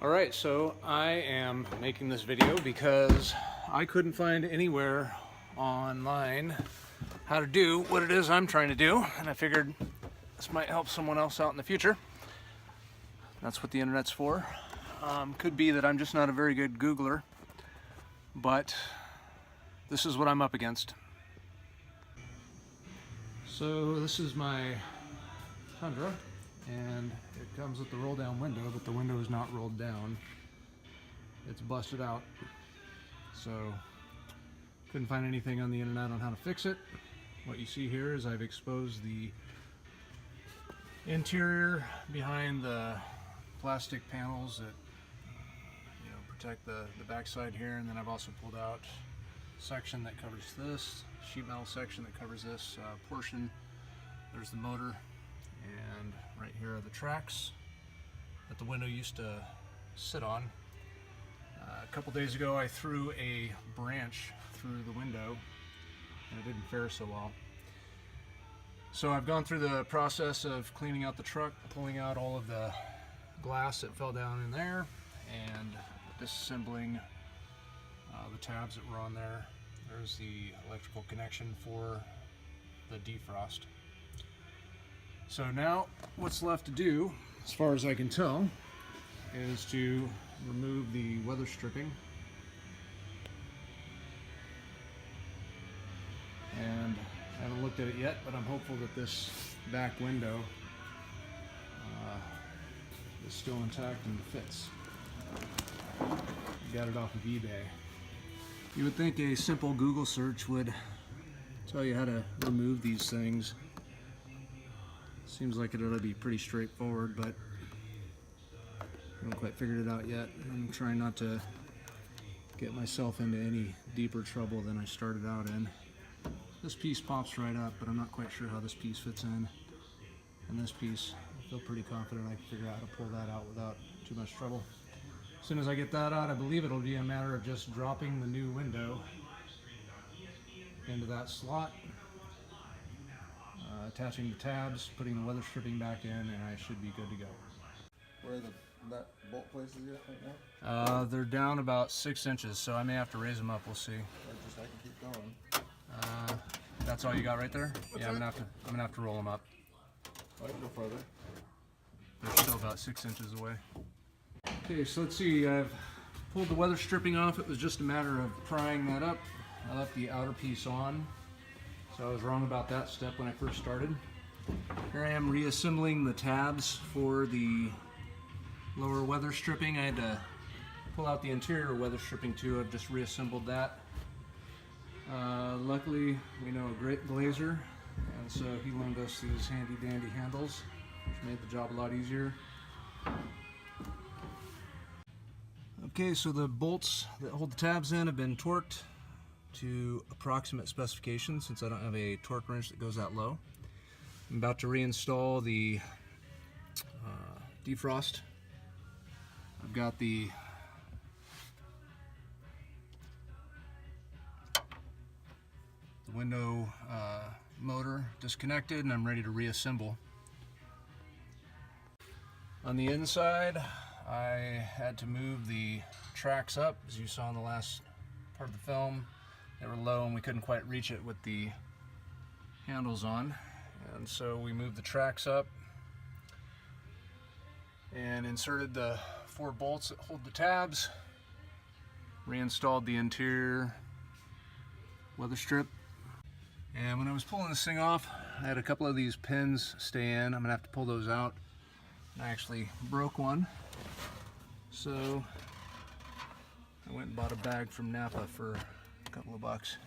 Alright, so I am making this video because I couldn't find anywhere online how to do what it is I'm trying to do, and I figured this might help someone else out in the future. That's what the internet's for. Could be that I'm just not a very good Googler, but this is what I'm up against. So this is my Tundra, and it comes with the roll down window, but the window is not rolled down. It's busted out. So couldn't find anything on the internet on how to fix it. What you see here is I've exposed the interior behind the plastic panels that protect the backside here, and then I've also pulled out a section that covers this, sheet metal section that covers this portion. There's the motor, and right here are the tracks that the window used to sit on. A couple days ago I threw a branch through the window and it didn't fare so well. So I've gone through the process of cleaning out the truck, pulling out all of the glass that fell down in there, and disassembling the tabs that were on there. There's the electrical connection for the defrost. So now what's left to do, as far as I can tell, is to remove the weather stripping and I haven't looked at it yet, but I'm hopeful that this back window is still intact and fits. Got it off of eBay. You would think a simple Google search would tell you how to remove these things. Seems like it ought to be pretty straightforward, but I haven't quite figured it out yet. I'm trying not to get myself into any deeper trouble than I started out in. This piece pops right up, but I'm not quite sure how this piece fits in. And this piece, I feel pretty confident I can figure out how to pull that out without too much trouble. As soon as I get that out, I believe it'll be a matter of just dropping the new window into that slot, attaching the tabs, putting the weather stripping back in, and I should be good to go. Where are that bolt places at right now? They're down about 6 inches, so I may have to raise them up. We'll see. Or just I can keep going. That's all you got right there? Yeah, I'm gonna have to roll them up. I can go further. They're still about 6 inches away. Okay, so let's see. I've pulled the weather stripping off. It was just a matter of prying that up. I left the outer piece on, so I was wrong about that step when I first started. Here I am reassembling the tabs for the lower weather stripping. I had to pull out the interior weather stripping too. I've just reassembled that. Luckily, we know a great glazer, and so he loaned us these handy dandy handles, which made the job a lot easier. Okay, so the bolts that hold the tabs in have been torqued to approximate specifications since I don't have a torque wrench that goes that low. I'm about to reinstall the defrost. I've got the window motor disconnected, and I'm ready to reassemble. On the inside, I had to move the tracks up, as you saw in the last part of the film. They were low and we couldn't quite reach it with the handles on, and so we moved the tracks up and inserted the 4 bolts that hold the tabs, reinstalled the interior weather strip. And when I was pulling this thing off, I had a couple of these pins stay in. I'm gonna have to pull those out. I actually broke one, so I went and bought a bag from Napa for a couple of bucks.